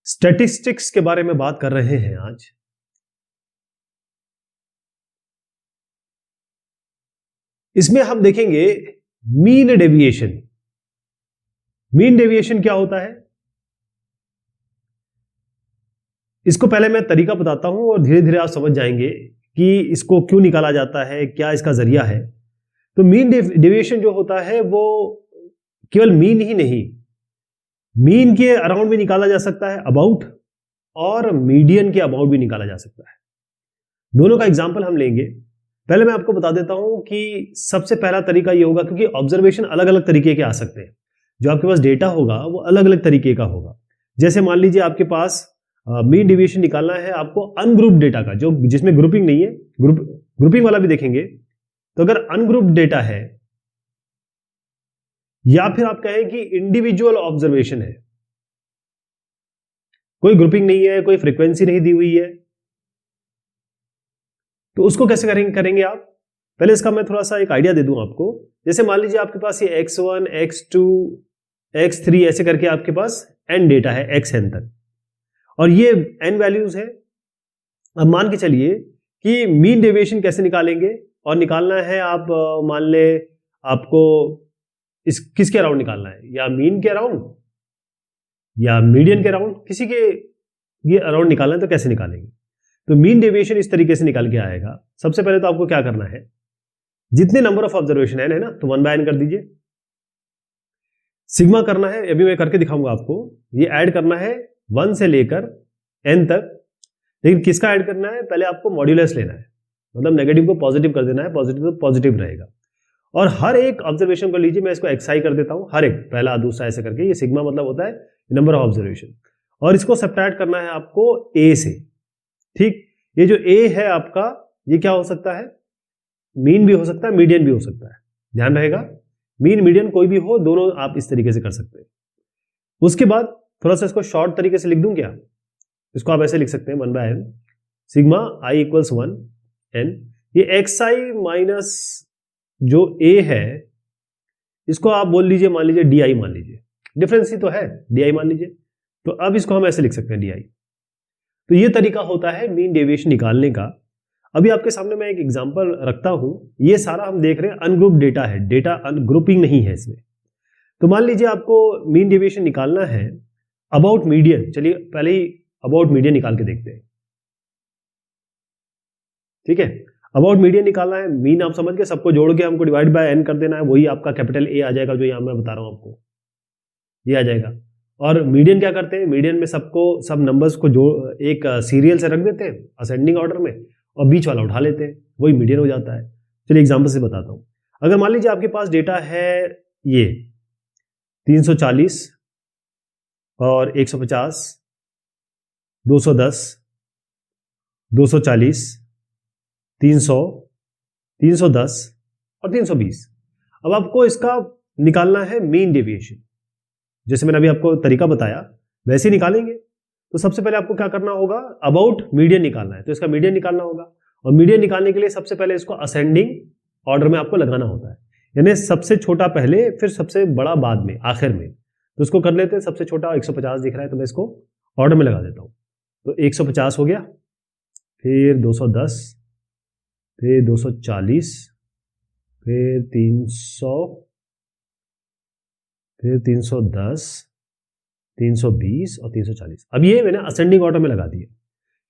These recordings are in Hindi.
स्टैटिस्टिक्स के बारे में बात कर रहे हैं आज। इसमें हम देखेंगे मीन डेविएशन। मीन डेविएशन क्या होता है, इसको पहले मैं तरीका बताता हूं और धीरे धीरे आप समझ जाएंगे कि इसको क्यों निकाला जाता है, क्या इसका जरिया है। तो मीन डेविएशन जो होता है वो केवल मीन ही नहीं, मीन के अराउंड भी निकाला जा सकता है, अबाउट, और मीडियन के अबाउट भी निकाला जा सकता है। दोनों का एग्जांपल हम लेंगे। पहले मैं आपको बता देता हूं कि सबसे पहला तरीका ये होगा, क्योंकि ऑब्जर्वेशन अलग अलग तरीके के आ सकते हैं, जो आपके पास डेटा होगा वो अलग अलग तरीके का होगा। जैसे मान लीजिए आपके पास मीन डेविएशन निकालना है आपको अनग्रुप्ड डेटा का, जो जिसमें ग्रुपिंग नहीं है, ग्रुपिंग वाला भी देखेंगे। तो अगर अनग्रुप्ड डेटा है या फिर आप कहें कि इंडिविजुअल ऑब्जर्वेशन है, कोई ग्रुपिंग नहीं है, कोई फ्रीक्वेंसी नहीं दी हुई है, तो उसको कैसे करेंगे आप। पहले इसका मैं थोड़ा सा एक आइडिया दे दूं आपको। जैसे मान लीजिए आपके पास ये x1, x2, x3 ऐसे करके आपके पास n डेटा है, xn तक, और ये n वैल्यूज है। अब मान के चलिए कि मीन डेविएशन कैसे निकालेंगे, और निकालना है आप मान ले आपको किसके अराउंड निकालना है, या मीन के अराउंड या मीडियन के अराउंड, किसी के ये अराउंड निकालना है, तो कैसे निकालेंगे। तो मीन डेविएशन इस तरीके से निकल के आएगा। सबसे पहले तो आपको क्या करना है, जितने नंबर ऑफ ऑब्जर्वेशन है ना, तो 1/n कर दीजिए। सिग्मा करना है, अभी मैं करके दिखाऊंगा आपको। ये ऐड करना है 1 से लेकर n तक, लेकिन किसका ऐड करना है, पहले आपको मॉड्यूलस लेना है, मतलब नेगेटिव को पॉजिटिव कर देना है, पॉजिटिव तो पॉजिटिव रहेगा। और हर एक ऑब्जर्वेशन को लीजिए, मैं इसको xi कर देता हूं, हर एक, पहला दूसरा ऐसे करके। ये सिग्मा मतलब होता है नंबर ऑफ ऑब्जर्वेशन, और इसको सब्ट्रैक्ट करना है आपको a से। ठीक, ये जो a है आपका, ये क्या हो सकता है, मीन भी हो सकता है, मीडियन भी हो सकता है, ध्यान रहेगा। मीन मीडियन कोई भी हो, दोनों आप इस तरीके से कर सकते हैं। उसके बाद थोड़ा सा इसको शॉर्ट तरीके से लिख दूं क्या, इसको आप ऐसे लिख सकते हैं 1/n सिग्मा i = 1n। ये xi माइनस जो a है, इसको आप बोल लीजिए, मान लीजिए di, मान लीजिए, डिफरेंस ही तो है, di मान लीजिए। तो अब इसको हम ऐसे लिख सकते हैं di। तो ये तरीका होता है मीन डेविएशन निकालने का। अभी आपके सामने मैं एक एग्जांपल रखता हूं। ये सारा हम देख रहे हैं अनग्रुप्ड डेटा है, डेटा अनग्रुपिंग नहीं है इसमें। तो मान लीजिए आपको मीन डेविएशन निकालना है अबाउट मीडियन। चलिए पहले ही अबाउट मीडियन निकाल के देखते हैं। ठीक है, अबाउट मीडियन निकालना है। मीन आप समझ गए, सबको जोड़ के हमको डिवाइड बाय n कर देना है, वही आपका कैपिटल A आ जाएगा, जो यहां मैं बता रहा हूं आपको, ये आ जाएगा। और मीडियन क्या करते हैं, मीडियन में सबको, सब नंबर्स को जोड़ एक सीरियल से रख देते हैं असेंडिंग ऑर्डर में, और बीच वाला उठा लेते हैं, वही मीडियन हो जाता है। चलिए एग्जांपल से बताता हूं। अगर मान लीजिए आपके पास डेटा है ये 340 और 150, 210, 240, 300, 310 और 320। अब आपको इसका निकालना है मीन डेविएशन। जैसे मैंने अभी आपको तरीका बताया वैसे ही निकालेंगे। तो सबसे पहले आपको क्या करना होगा, अबाउट मीडियन निकालना है, तो इसका मीडियन निकालना होगा। और मीडियन निकालने के लिए सबसे पहले इसको असेंडिंग ऑर्डर में आपको लगाना होता है, यानी सबसे छोटा पहले, फिर सबसे बड़ा बाद में, आखिर में। तो इसको कर लेते हैं। सबसे छोटा 150 दिख रहा है, तो मैं इसको ऑर्डर में लगा देता हूं। तो 150 हो गया, फिर 210, फिर 240, फिर 300, फिर 310, 320 और 340। अब ये मैंने असेंडिंग ऑर्डर में लगा दिया।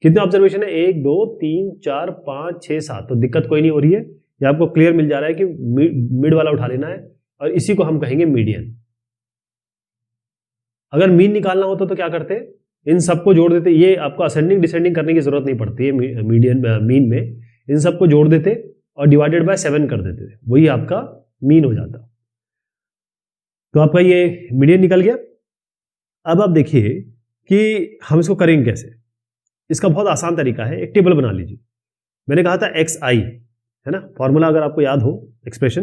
कितने ऑब्जर्वेशन है, 1 2 3 4 5 6 7। तो दिक्कत कोई नहीं हो रही है, ये आपको क्लियर मिल जा रहा है कि मिड वाला उठा लेना है, और इसी को हम कहेंगे मीडियन। अगर मीन निकालना होता तो क्या करते, इन सबको जोड़ देते। ये आपको असेंडिंग डिसेंडिंग करने की जरूरत नहीं पड़ती है मीडियन मीन में, इन सबको जोड़ देते और डिवाइडेड बाय 7 कर देते, वही आपका मीन हो जाता। तो आपका ये मीडियन निकल गया। अब आप देखिए कि हम इसको करेंगे कैसे। इसका बहुत आसान तरीका है, एक टेबल बना लीजिए। मैंने कहा था xi है ना, फॉर्मूला अगर आपको याद हो, एक्सप्रेशन,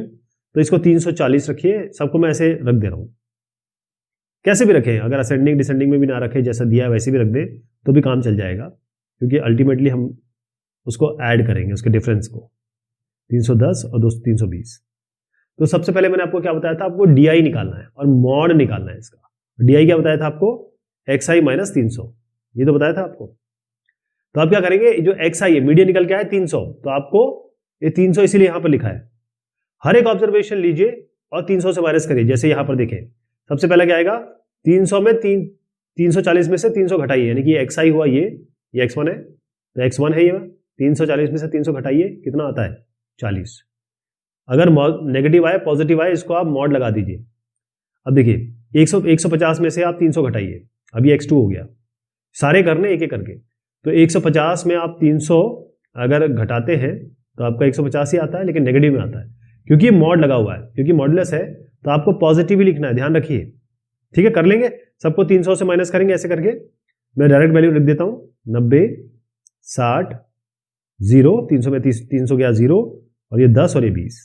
तो इसको 340 रखिए। सबको मैं ऐसे रख दे रहा हूं, कैसे भी रखें, अगर असेंडिंग डिसेंडिंग में भी ना रखें, जैसा दिया है वैसे भी रख दें तो भी काम चल जाएगा, क्योंकि अल्टीमेटली हम उसको ऐड करेंगे, उसके डिफरेंस को, 310 और 320। तो सबसे पहले मैंने आपको क्या बताया था, आपको di निकालना है और मॉड निकालना है इसका। di क्या बताया था आपको, xi - 300, ये तो बताया था आपको। तो आप क्या करेंगे, जो एक्स आई है मीडियन निकल के आया 300, तो आपको ये 300 इसीलिए यहां पर लिखा है। हर एक ऑब्जर्वेशन लीजिए और 300 से माइनस करिए। जैसे यहां पर देखें, सबसे पहले क्या आएगा, 300 में 340 में से 300 घटाइए, यानी कि एक्स आई हुआ ये x1 है, तो x1 है ये। 340 में से 300 घटाइए, कितना आता है 40। अगर नेगेटिव आए पॉजिटिव आए, इसको आप मॉड लगा दीजिए। अब देखिए 150 में से आप 300 घटाइए, अब ये x2 हो गया। सारे करने एक एक करके, तो 150 में आप 300 अगर घटाते हैं तो आपका 150 ही आता है, लेकिन नेगेटिव में आता है क्योंकि मॉड लगा हुआ है, क्योंकि मॉडुलस है तो आपको पॉजिटिव ही लिखना है, ध्यान रखिए। ठीक है, कर लेंगे, सबको 300 से माइनस करेंगे ऐसे करके। मैं डायरेक्ट वैल्यू लिख देता हूं, 90, 60, 0, 300 में 300 गया 0, और ये 10 और ये 20।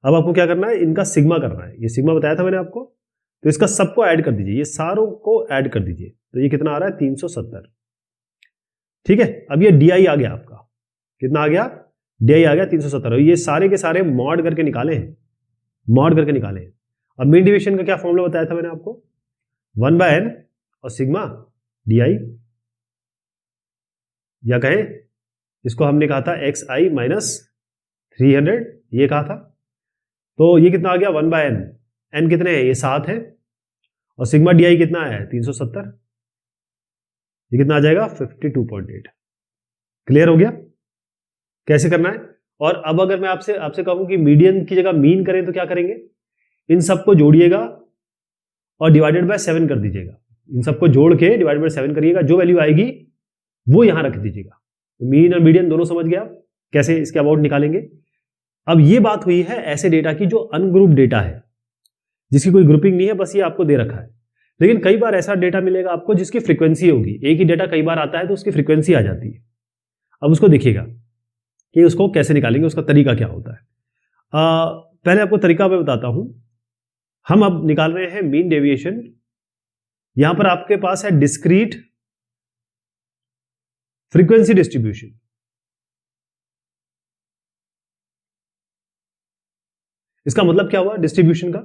अब आपको क्या करना है, इनका सिग्मा करना है। ये सिग्मा बताया था मैंने आपको, तो इसका सबको ऐड कर दीजिए, ये सारों को ऐड कर दीजिए, तो ये कितना आ रहा है 370। ठीक है, अब ये डी आ गया आपका, कितना आ गया, डी आ गया 370। ये सारे के सारे मॉड करके निकाले हैं, मॉड करके निकाले हैं। अब मीन डिवीजन का क्या फॉर्मूला बताया था मैंने आपको, 1/n और सिग्मा डी, या कहें इसको हमने कहा था एक्स आई माइनस 300, ये कहा था। तो ये कितना आ गया 1/n, n कितने हैं, ये 7 है, और सिग्मा डी कितना है 370, ये कितना आ जाएगा 52.8। क्लियर हो गया कैसे करना है। और अब अगर मैं आपसे कहूं कि मीडियन की जगह मीन करें तो क्या करेंगे, इन सबको जोड़िएगा और डिवाइडेड बाय 7 कर दीजिएगा। इन सबको जोड़ के डिवाइडेड बाय 7 करिएगा, जो वैल्यू आएगी वो यहां रख दीजिएगा। तो मीन और मीडियन दोनों समझ गया कैसे इसके अबाउट निकालेंगे। अब ये बात हुई है ऐसे डेटा की जो अनग्रुप डेटा है, जिसकी कोई ग्रुपिंग नहीं है, बस ये आपको दे रखा है। लेकिन कई बार ऐसा डेटा मिलेगा आपको जिसकी फ्रीक्वेंसी होगी, एक ही डेटा कई बार आता है तो उसकी फ्रीक्वेंसी आ जाती है। अब उसको देखिएगा कि उसको कैसे निकालेंगे, उसका तरीका क्या होता है। पहले आपको तरीका मैं बताता हूं। हम अब निकाल रहे हैं मीन डेविएशन। यहां पर आपके पास है डिस्क्रीट फ्रीक्वेंसी डिस्ट्रीब्यूशन। इसका मतलब क्या हुआ डिस्ट्रीब्यूशन का,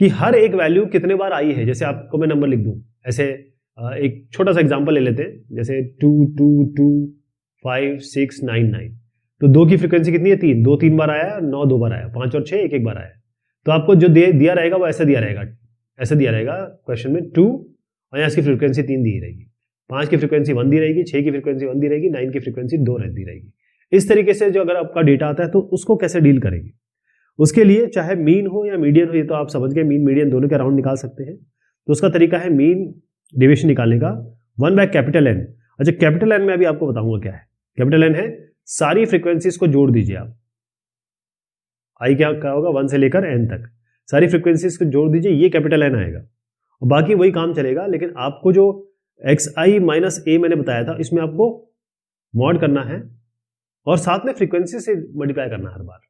कि हर एक वैल्यू कितने बार आई है। जैसे आपको मैं नंबर लिख दूं ऐसे, एक छोटा सा एग्जांपल ले लेते हैं, जैसे 2 2 2 5 6 9 9, तो 2 की फ्रीक्वेंसी कितनी है 3, 2 3 बार आया, 9 2 बार आया, 5 और 6 एक एक बार आया। तो आपको जो दिया रहेगा वो ऐसा दिया रहेगा, ऐसा दिया रहेगा क्वेश्चन में 2, और यहाँ इसकी फ्रीक्वेंसी 3 दी रहेगी, 5 की फ्रीक्वेंसी 1 दी रहेगी, 6 की फ्रीक्वेंसी 1 दी रहेगी, 9 की फ्रीक्वेंसी 2 दी रहेगी। इस तरीके से जो अगर आपका डेटा आता है तो उसको कैसे डील करेंगे, उसके लिए चाहे मीन हो या मीडियन हो, ये तो आप समझ गए, मीन मीडियन दोनों के अराउंड निकाल सकते हैं। तो उसका तरीका है मीन डेविएशन निकालने का 1/N। अच्छा, कैपिटल एन में अभी आपको बताऊंगा क्या है। कैपिटल एन है सारी फ्रीक्वेंसीज को जोड़ दीजिए आप, आई क्या होगा 1 से लेकर n तक, सारी फ्रीक्वेंसीज को जोड़ दीजिए, ये कैपिटल एन आएगा, और बाकी वही काम चलेगा। लेकिन आपको जो एक्स आई माइनस ए मैंने बताया था, इसमें आपको मॉड करना है और साथ में फ्रीक्वेंसी से मल्टीप्लाई करना है हर बार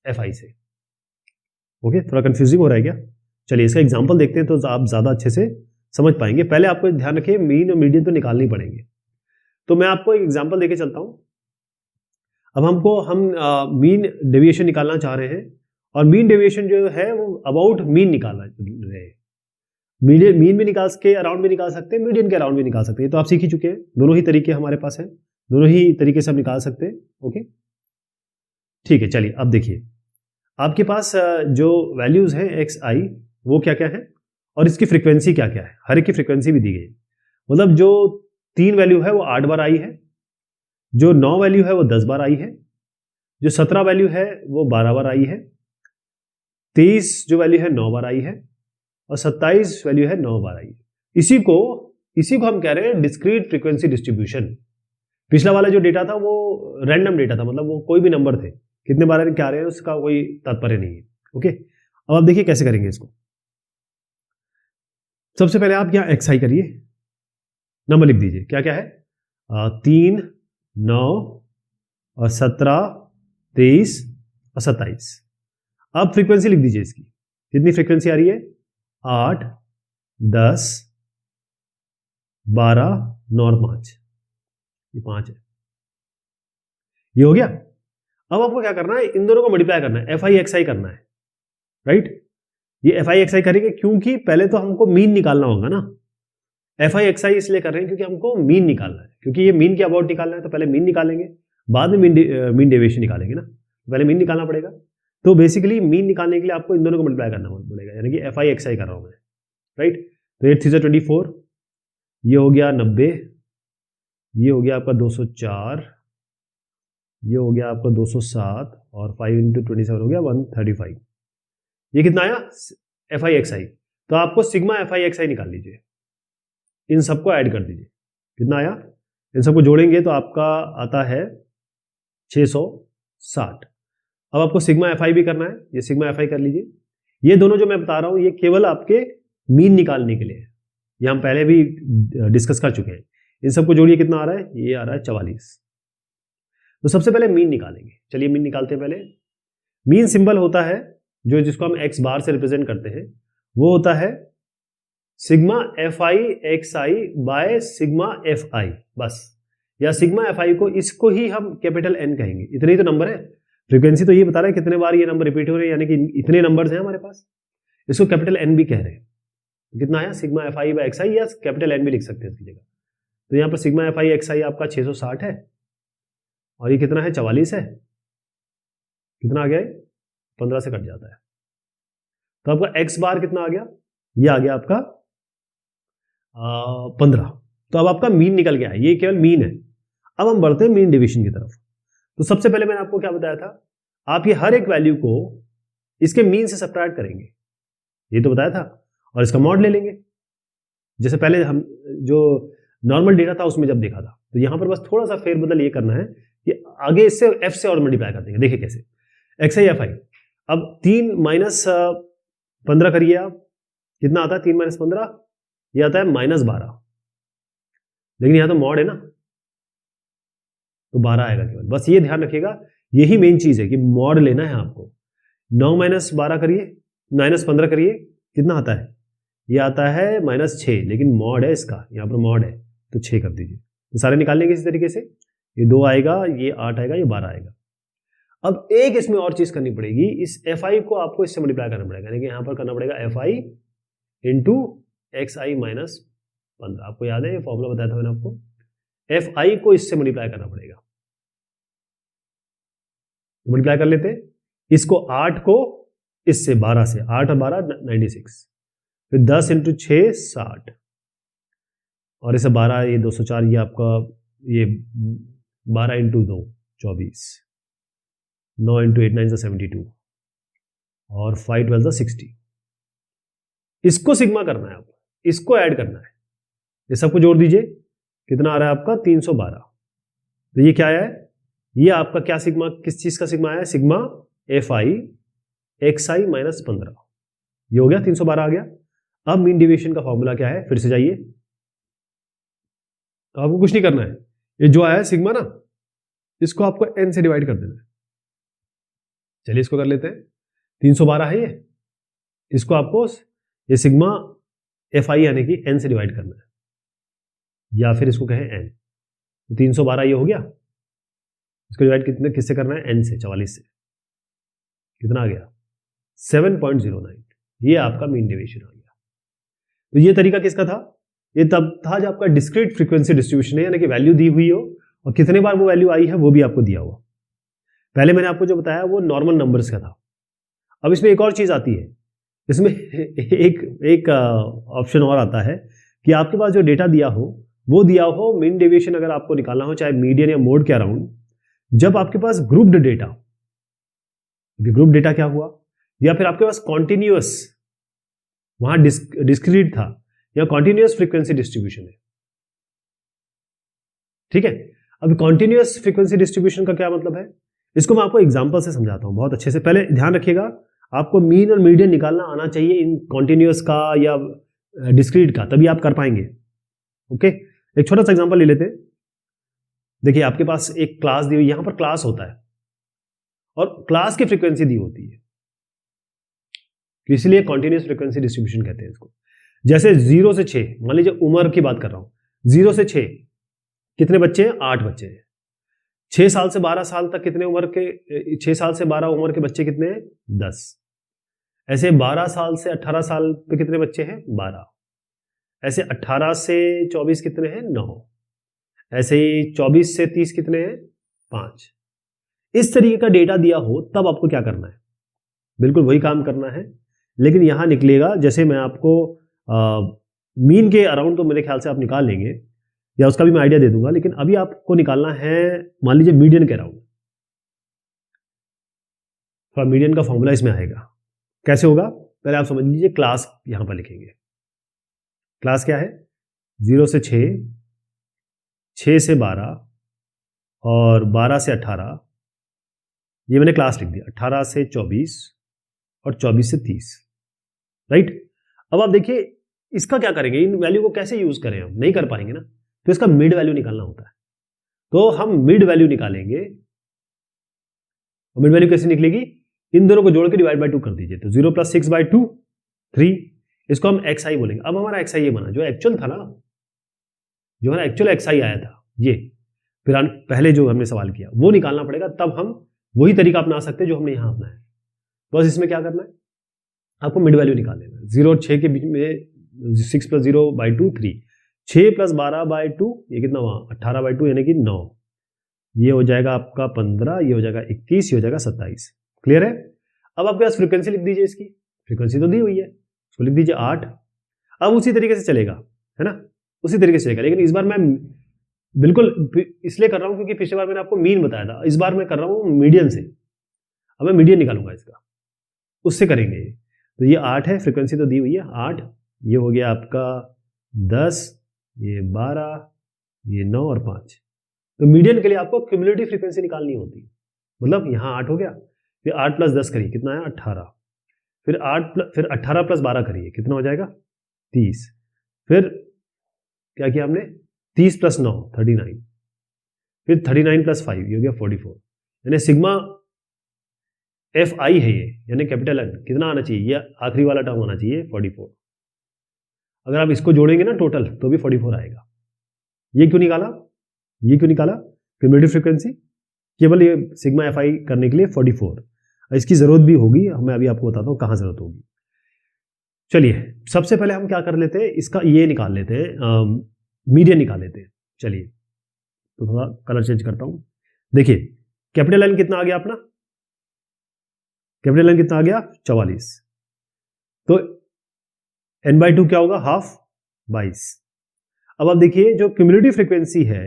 एफ आई से। ओके, थोड़ा कंफ्यूजिंग हो रहा है क्या? चलिए इसका एग्जांपल देखते हैं तो आप ज्यादा अच्छे से समझ पाएंगे। पहले आपको ध्यान रखिए मीन और मीडियन तो निकालने पड़ेंगे। तो मैं आपको एक एग्जांपल देके चलता हूं। अब हम मीन डेविएशन निकालना चाह रहे हैं, और मीन डेविएशन जो है वो अबाउट मीन निकालना रहे हैं। मीन भी निकाल के अराउंड भी निकाल सकते हैं, मीडियन के अराउंड भी निकाल सकते हैं। तो आप सीख ही चुके हैं, दोनों ही तरीके हमारे पास हैं, दोनों ही तरीके से हम निकाल सकते हैं। ओके ठीक है, चलिए अब देखिए आपके पास जो वैल्यूज हैं एक्स आई वो क्या क्या है और इसकी फ्रीक्वेंसी क्या क्या है। हर एक की फ्रीक्वेंसी भी दी गई, मतलब जो 3 वैल्यू है वो 8 बार आई है, जो 9 वैल्यू है वो 10 बार आई है, जो 17 वैल्यू है वो 12 बार आई है, 23 जो वैल्यू है 9 बार आई है, और 27 वैल्यू है 9 बार आई है। इसी को हम कह रहे हैं डिस्क्रीट फ्रीक्वेंसी डिस्ट्रीब्यूशन। पिछला वाला जो डेटा था वो रैंडम डेटा था, मतलब वो कोई भी नंबर थे, कितने बार क्या आ रहे हैं उसका कोई तात्पर्य नहीं है। ओके, अब आप देखिए कैसे करेंगे इसको। सबसे पहले आप यहाँ एक्स आई करिए, नंबर लिख दीजिए क्या क्या है, 3 9 और 17 23 और 27। अब फ्रीक्वेंसी लिख दीजिए इसकी, कितनी फ्रीक्वेंसी आ रही है 8 10 12 9 और 5, ये 5 है, ये हो गया। अब आपको क्या करना है, इन दोनों को मल्टीप्लाई करना है, एफ आई एक्स आई करना है, राइट। ये एफ आई एक्स आई करेंगे क्योंकि पहले तो हमको मीन निकालना होगा ना, FI XI इसलिए कर रहे हैं क्योंकि हमको मीन निकालना है, क्योंकि ये मीन के अबाउट निकालना है तो पहले मीन निकालेंगे, बाद में मीन डेविएशन निकालेंगे ना, पहले मीन निकालना पड़ेगा। तो बेसिकली मीन निकालने के लिए आपको इन दोनों को मल्टीप्लाई करना पड़ेगा, यानी कि FI XI कर रहा हूँ मैं, राइट। तो 8 3 24, ये हो गया 90, ये हो गया आपका 204, ये हो गया आपका 207 और 5 × 27 हो गया 135। ये कितना आया FI XI। तो आपको सिग्मा FI XI निकाल लीजिए, इन सबको ऐड कर दीजिए, कितना आया, इन सबको जोड़ेंगे तो आपका आता है 660। अब आपको सिग्मा FI भी करना है, ये सिग्मा FI कर लीजिए। ये दोनों जो मैं बता रहा हूं ये केवल आपके मीन निकालने के लिए है, ये हम पहले भी डिस्कस कर चुके हैं। इन सबको जोड़िए, कितना आ रहा है, ये आ रहा है 44। तो सबसे पहले मीन निकालेंगे, चलिए मीन निकालते हैं। पहले मीन सिंबल होता है जो जिसको हम x बार से रिप्रेजेंट करते हैं, वो होता है sigma FI XI by sigma FI, बस। या सिग्मा FI को, इसको ही हम कैपिटल N कहेंगे, इतने ही तो नंबर है। फ्रीक्वेंसी तो ये बता रहा है कितने बार ये नंबर रिपीट हो रहे हैं, यानी कि इतने नंबर्स हैं हमारे पास, इसको कैपिटल N भी कह रहे हैं। कितना आया सिग्मा FI बाय XI, या कैपिटल N भी लिख सकते हैं इसकी जगह। तो यहाँ पर सिग्मा FI XI आपका 660 है और ये कितना है 44 है, कितना आ गया, 15 से कट जाता है। तो आपका x बार कितना आ गया, ये आ गया आपका 15। तो अब आपका मीन निकल गया है, ये केवल मीन है। अब हम बढ़ते हैं मीन डिवीजन की तरफ। तो सबसे पहले मैंने आपको क्या बताया था, आप ये हर एक वैल्यू को इसके मीन से सब्ट्रैक्ट करेंगे, ये तो बताया था, और इसका मॉड ले लेंगे। जैसे पहले हम जो नॉर्मल डेटा था उसमें जब देखा था, तो यहां पर बस थोड़ा सा फेरबदल ये करना है कि आगे इससे f से और मल्टीप्लाई कर देंगे। देखिए कैसे, XI FI। अब 3 - 15 करिए आप, कितना आता है 3 - 15, ये आता है -12, लेकिन यहां तो मॉड है ना, तो 12 आएगा केवल। बस ये ध्यान रखिएगा, यही मेन चीज है कि मॉड लेना है आपको। 9 - 12 करिए, -15 करिए, कितना आता है, ये आता है -6, लेकिन मॉड है इसका, यहाँ पर मॉड है तो 6 कर दीजिए। तो सारे निकाल लेंगे इसी तरीके से, ये 2 आएगा, ये 8 आएगा, ये 12 आएगा। अब एक इसमें और चीज करनी पड़ेगी, इस FI को आपको इससे मल्टीप्लाई करना पड़ेगा, यानी कि यहां पर करना पड़ेगा FI इंटू XI - 15। आपको याद है ये फॉर्मूला बताया था मैंने आपको, FI को इससे मल्टीप्लाई करना पड़ेगा। तो मल्टीप्लाई कर लेते हैं इसको, 8 को इससे 12 से, 8 और 12 96, फिर 10 × 6 60, और इसे 12, ये 204, ये आपका ये 12 × 2 24, 9 × 8 9 72, और 5 12 60। इसको सिग्मा करना है आपको, इसको ऐड करना है, ये सबको जोड़ दीजिए, कितना आ रहा है आपका 312। तो ये क्या है, ये आपका क्या सिग्मा, किस चीज का सिग्मा है, सिग्मा FI XI - 15, ये हो गया 312 आ गया। अब मीन डेविएशन का फॉर्मूला क्या है, फिर से जाइए, तो आपको कुछ नहीं करना है, ये जो आया है सिग्मा ना, इसको आपको n से डिवाइड कर देना है। चलिए इसको कर लेते हैं, 312 है ये, इसको आपको ये सिग्मा FI यानी कि n से डिवाइड करना है, या फिर इसको कहें n। तो 312 ये हो गया, इसको डिवाइड किससे करना है, n से, 44 से, कितना आ गया 7.09। ये आपका मीन डेविएशन आ गया। तो ये तरीका किसका था, ये तब था जब आपका डिस्क्रीट फ्रीक्वेंसी डिस्ट्रीब्यूशन है, यानी कि वैल्यू दी हुई हो और कितने बार वो वैल्यू आई है वो भी आपको दिया हुआ। पहले मैंने आपको जो बताया वो नॉर्मल नंबर्स का था। अब इसमें एक और चीज आती है, इसमें एक ऑप्शन और आता है कि आपके पास जो डेटा दिया हो वो दिया हो, मीन डेविएशन अगर आपको निकालना हो, चाहे मीडियन या मोड के अराउंड, जब आपके पास ग्रुप्ड डेटा, ग्रुप डेटा क्या हुआ, या फिर आपके पास कॉन्टिन्यूअस, वहां डिस्क्रीट था, या कॉन्टिन्यूअस फ्रीक्वेंसी डिस्ट्रीब्यूशन है, ठीक है। अब कॉन्टिन्यूअस फ्रीक्वेंसी डिस्ट्रीब्यूशन का क्या मतलब है, इसको मैं आपको एग्जांपल से समझाता हूं बहुत अच्छे से। पहले ध्यान रखिएगा, आपको मीन और मीडियन निकालना आना चाहिए इन कॉन्टिन्यूअस का या डिस्क्रीट का, तभी आप कर पाएंगे। ओके, एक छोटा सा एग्जांपल ले लेते हैं। देखिए आपके पास एक क्लास दी हुई, यहां पर क्लास होता है और क्लास की फ्रीक्वेंसी दी होती है, तो इसलिए कॉन्टिन्यूअस फ्रीक्वेंसी डिस्ट्रीब्यूशन कहते हैं इसको। जैसे 0 से 6, मान लीजिए उम्र की बात कर रहा हूं, 0 से 6 कितने बच्चे हैं, 8 बच्चे हैं। 6 साल से 12 साल तक कितने उम्र के, 6 साल से 12 उम्र के बच्चे कितने हैं, 10। ऐसे 12 साल से 18 साल पे कितने बच्चे हैं, 12। ऐसे 18 से 24 कितने हैं 9, ऐसे ही 24 से 30 कितने हैं 5। इस तरीके का डेटा दिया हो तब आपको क्या करना है, बिल्कुल वही काम करना है, लेकिन यहां निकलेगा जैसे मैं आपको मीन के अराउंड तो मेरे ख्याल से आप निकाल लेंगे या उसका भी मैं आइडिया दे दूंगा, लेकिन अभी आपको निकालना है मान लीजिए मीडियन के अराउंड। थोड़ा मीडियन का फॉर्मूला इसमें आएगा, कैसे होगा पहले आप समझ लीजिए। क्लास यहां पर लिखेंगे, क्लास क्या है 0 से 6, 6 से 12 और 12 से 18, ये मैंने क्लास लिख दिया। 18 से 24 और 24 से 30, राइट। अब आप देखिए इसका क्या करेंगे, इन वैल्यू को कैसे यूज करें, हम नहीं कर पाएंगे ना, तो इसका मिड वैल्यू निकालना होता है। तो हम मिड वैल्यू निकालेंगे, और मिड वैल्यू कैसे निकलेगी, इन दोनों को जोड़ के डिवाइड बाय 2 कर दीजिए, तो 0 + 6/2 3, इसको हम xi बोलेंगे। अब हमारा xi ये बना, जो एक्चुअल था ना, जो हमारा एक्चुअल xi आया था, ये फिर पहले जो हमने सवाल किया वो निकालना पड़ेगा, तब हम वही तरीका अपना सकते हैं जो हमने यहां अपनाया। बस इसमें क्या करना है, आपको मिड वैल्यू निकाल लेना है। 0 और 6 के बीच में 6 + 0/2 3, 6 + 12/2 ये कितना हुआ 18/2 यानी कि 9, ये हो जाएगा आपका 15, ये हो जाएगा 21, ये हो जाएगा 27। क्लियर है। अब आपके पास फ्रीक्वेंसी लिख दीजिए, इसकी फ्रीक्वेंसी तो दी हुई है, उसको लिख दीजिए 8। अब उसी तरीके से चलेगा, है ना, उसी तरीके से चलेगा, लेकिन इस बार मैं बिल्कुल इसलिए कर रहा हूं क्योंकि पिछली बार मैंने आपको मीन बताया था, इस बार मैं कर रहा हूं मीडियन से। अब मैं मीडियन निकालूंगा इसका, उससे करेंगे। तो ये 8 है, फ्रीक्वेंसी तो दी हुई है 8, ये हो गया आपका 10, ये 12, ये 9 और 5। तो मीडियन के लिए आपको क्यूमुलेटिव फ्रीक्वेंसी निकालनी होती है, मतलब यहाँ 8 हो गया, फिर 8 + 10 करिए कितना है 18, फिर 18 + 12 करिए कितना हो जाएगा 30, फिर क्या किया हमने 30 + 9 39, फिर 39 + 5 ये हो गया 44, यानी सिग्मा FI है ये, यानी कैपिटल N कितना आना चाहिए, ये आखिरी वाला टर्म आना चाहिए 44। अगर आप इसको जोड़ेंगे ना टोटल तो भी 44 आएगा। ये क्यों निकाला, ये क्यों निकाला, क्यूमुलेटिव फ्रीक्वेंसी केवल ये सिग्मा FI करने के लिए 44। इसकी जरूरत भी होगी, मैं अभी आपको बताता हूँ कहाँ जरूरत होगी। चलिए सबसे पहले हम क्या कर लेते हैं, इसका ये निकाल लेते हैं, मीडियन निकाल लेते हैं। चलिए तो थोड़ा कलर चेंज करता हूँ। देखिए कैपिटल N कितना आ गया अपना, कैपिटल N कितना आ गया 44, तो n/2 क्या होगा हाफ 22। अब आप देखिए जो क्यूमुलेटिव फ्रीक्वेंसी है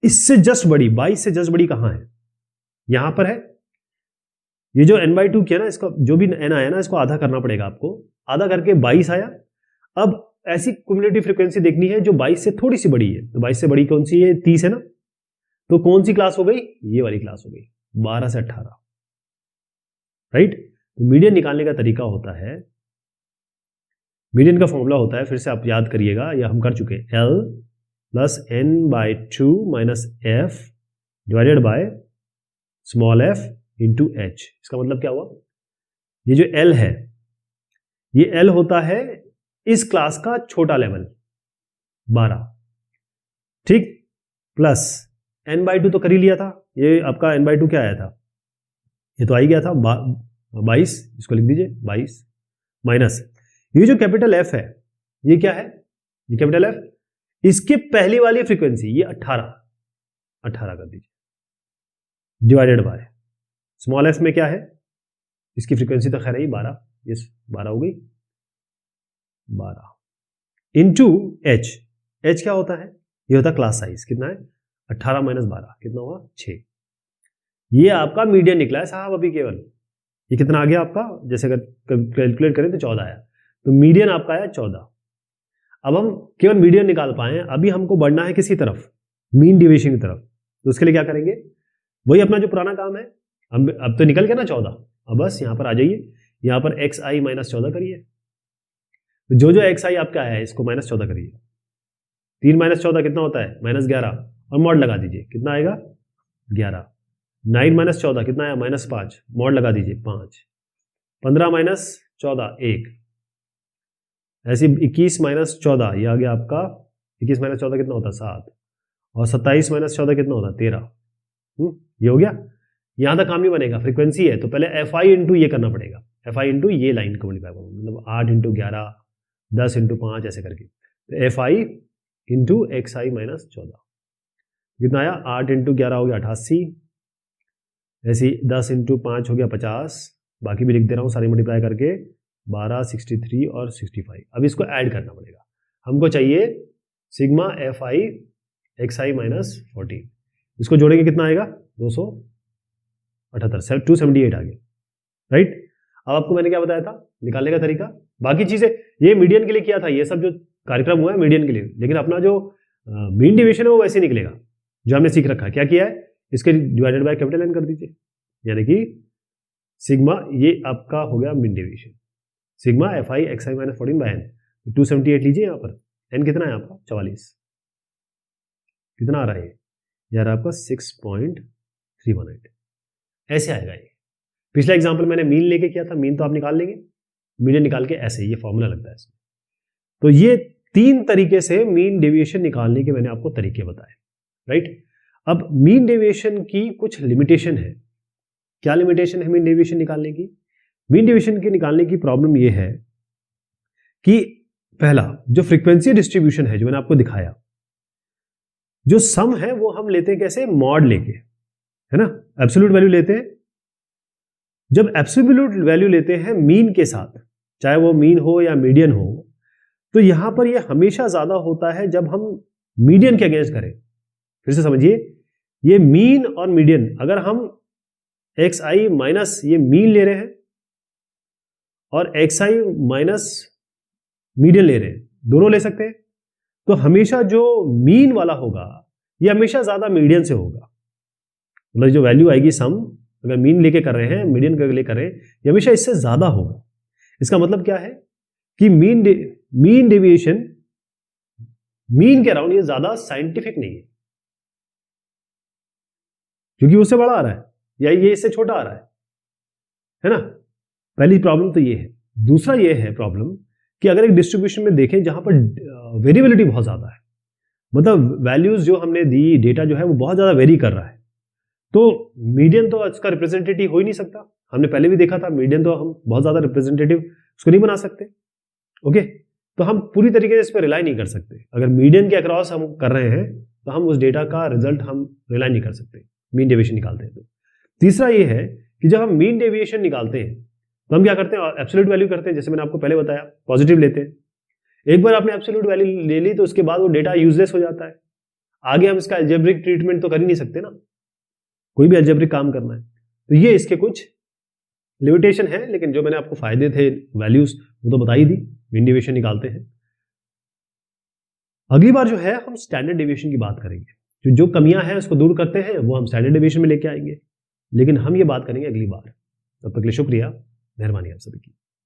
इससे जस्ट बड़ी, 22 से जस्ट बड़ी कहां है, यहां पर है। ये जो n/2 किया ना, इसका जो भी n आया ना, इसको आधा करना पड़ेगा आपको, आधा करके 22 आया। अब ऐसी क्यूमुलेटिव फ्रीक्वेंसी देखनी है जो 22 से थोड़ी सी बड़ी है, तो 22 से बड़ी कौन सी है 30 है ना, तो कौन सी क्लास हो गई, ये वाली क्लास हो गई 12 से 18, राइट। तो मीडियन निकालने का तरीका होता है, मीडियन का फॉर्मूला होता है, फिर से आप याद करिएगा, या हम कर चुके, L + n/2 - f divided by small f into h। इसका मतलब क्या हुआ, ये जो L है, ये L होता है इस क्लास का छोटा लेवल 12, ठीक, प्लस n/2 तो कर ही लिया था, ये आपका n/2 क्या आया था, ये तो आ ही गया था 22, इसको लिख दीजिए 22, माइनस ये जो कैपिटल F है, ये क्या है, ये कैपिटल F, इसके पहली वाली फ्रीक्वेंसी ये 18 कर दीजिए, डिवाइडेड बाय स्मॉल f में क्या है, इसकी फ्रीक्वेंसी तो खैर है 12, ये 12 हो गई, 12 इंटू h। h क्या होता है, ये होता है क्लास साइज, कितना है 18 - 12 कितना हुआ 6। ये आपका मीडियन निकला है साहब अभी केवल, ये कितना आ गया आपका, जैसे अगर कैलकुलेट करें तो 14 आया, तो मीडियन आपका आया 14। अब हम केवल मीडियन निकाल पाए, अभी हमको बढ़ना है किसी तरफ, मीन डिविएशन की तरफ, तो उसके लिए क्या करेंगे, वही अपना जो पुराना काम है, अब तो निकल गया ना 14, अब बस यहां पर आ जाइए, यहां पर xi - 14 करिए, तो जो xi आपका है इसको -14 करिए, 3 - 14 कितना होता है -11, और मॉड लगा दीजिए कितना आएगा 11, 9 - 14 कितना आया -5, मॉड लगा दीजिए 5, 15 - 14 1, ऐसे 21 - 14 ये आ गया आपका, 21 - 14 कितना होता है 7, और 27 - 14 कितना होता है 13, ये हो गया। यहां तक काम नहीं बनेगा, फ्रीक्वेंसी है तो पहले FI इंटू ये करना पड़ेगा, FI इंटू ये लाइन को मल्टीप्लाई करो, मतलब 8 × 11 10 इंटू 5 ऐसे करके, तो F I into x I minus 14 कितना आया, 8 इंटू 11 हो गया 88, ऐसे 10 इंटू 5 हो गया 50, बाकी भी लिख दे रहा हूँ सारी मल्टीप्लाई करके 12, 63 और 65। अब इसको ऐड करना पड़ेगा, हमको चाहिए sigma F I X I minus 14, इसको जोड़ेंगे कितना आएगा 278, 278 आ गया, राइट। अब आपको मैंने क्या बताया था निकालने का तरीका, बाकी चीजें ये मीडियन के लिए किया था, ये सब जो कार्यक्रम हुआ है मीडियन के लिए, लेकिन अपना जो मीन डेविएशन है वो वैसे निकलेगा जो हमने सीख रखा है। क्या किया है, इसके डिवाइडेड बाय कैपिटल एन कर दीजिए, यानी कि सिग्मा, ये आपका हो गया mean deviation, sigma F I X I minus 14 by N, 278 लीजिए यहाँ पर, एन कितना है आपका 44, कितना आ रहा है यार आपका 6.318, ऐसे आएगा ये। पिछला एग्जाम्पल मैंने मीन लेके किया था, मीन तो आप निकाल लेंगे, मीडियन निकाल के ऐसे ये फॉर्मूला लगता है इसमें। तो ये 3 तरीके से मीन डेविएशन निकालने के मैंने आपको तरीके बताए, राइट। अब मीन डेविएशन की कुछ लिमिटेशन है, क्या लिमिटेशन है मीन डेविएशन निकालने की? मीन डेविएशन की निकालने की प्रॉब्लम ये है कि पहला जो फ्रीक्वेंसी डिस्ट्रीब्यूशन है जो मैंने आपको दिखाया, जो सम है वो हम लेते हैं कैसे, मॉड लेके, है ना, एब्सोल्यूट वैल्यू लेते हैं। जब एब्सोल्यूट वैल्यू लेते हैं मीन के साथ, चाहे वो मीन हो या मीडियन हो, तो यहां पर ये हमेशा ज्यादा होता है जब हम मीडियन के अगेंस्ट करें। फिर से समझिए, ये मीन और मीडियन, अगर हम एक्स आई माइनस ये मीन ले रहे हैं और एक्स आई माइनस मीडियन ले रहे हैं, दोनों ले सकते हैं, तो हमेशा जो मीन वाला होगा ये हमेशा ज्यादा मीडियन से होगा। मतलब जो वैल्यू आएगी सम, अगर मीन लेके कर रहे हैं मीडियन के लिए कर रहे हैं, ये हमेशा इससे ज्यादा होगा। इसका मतलब क्या है कि मीन डेविएशन मीन के अराउंड ये ज्यादा साइंटिफिक नहीं है, क्योंकि उससे बड़ा आ रहा है या ये इससे छोटा आ रहा है ना। पहली प्रॉब्लम तो ये है। दूसरा ये है प्रॉब्लम कि अगर एक डिस्ट्रीब्यूशन में देखें जहां पर वेरिएबिलिटी बहुत ज्यादा है, मतलब वैल्यूज जो हमने दी, डेटा जो है वो बहुत ज्यादा वेरी कर रहा है, तो मीडियन तो इसका रिप्रेजेंटेटिव हो ही नहीं सकता। हमने पहले भी देखा था मीडियन तो हम बहुत ज्यादा रिप्रेजेंटेटिव उसको नहीं बना सकते, ओके। तो हम पूरी तरीके से इस पर रिलाई नहीं कर सकते। अगर मीडियन के अक्रॉस हम कर रहे हैं तो हम उस डेटा का रिजल्ट हम रिलाई नहीं कर सकते मीन डेविएशन निकालते हैं तो। तीसरा ये है कि जब हम मीन डेविएशन निकालते हैं तो हम क्या करते हैं, एब्सोल्यूट वैल्यू करते हैं, जैसे मैंने आपको पहले बताया, पॉजिटिव लेते हैं। एक बार आपने एब्सोल्यूट वैल्यू ले ली तो उसके बाद वो डेटा यूजलेस हो जाता है, आगे हम इसका अलजेब्रिक ट्रीटमेंट तो कर ही नहीं सकते ना, कोई भी अलजेब्रिक काम करना है। तो ये इसके कुछ लिमिटेशन है, लेकिन जो मैंने आपको फायदे थे वैल्यूज वो तो बता ही दी। मीन डेविएशन निकालते हैं। अगली बार जो है हम स्टैंडर्ड डेविएशन की बात करेंगे, जो कमियां हैं उसको दूर करते हैं वो हम स्टैंडर्ड डेविएशन में लेके आएंगे, लेकिन हम ये बात करेंगे अगली बार। तब तक के लिए शुक्रिया, मेहरबानी आप सभी की।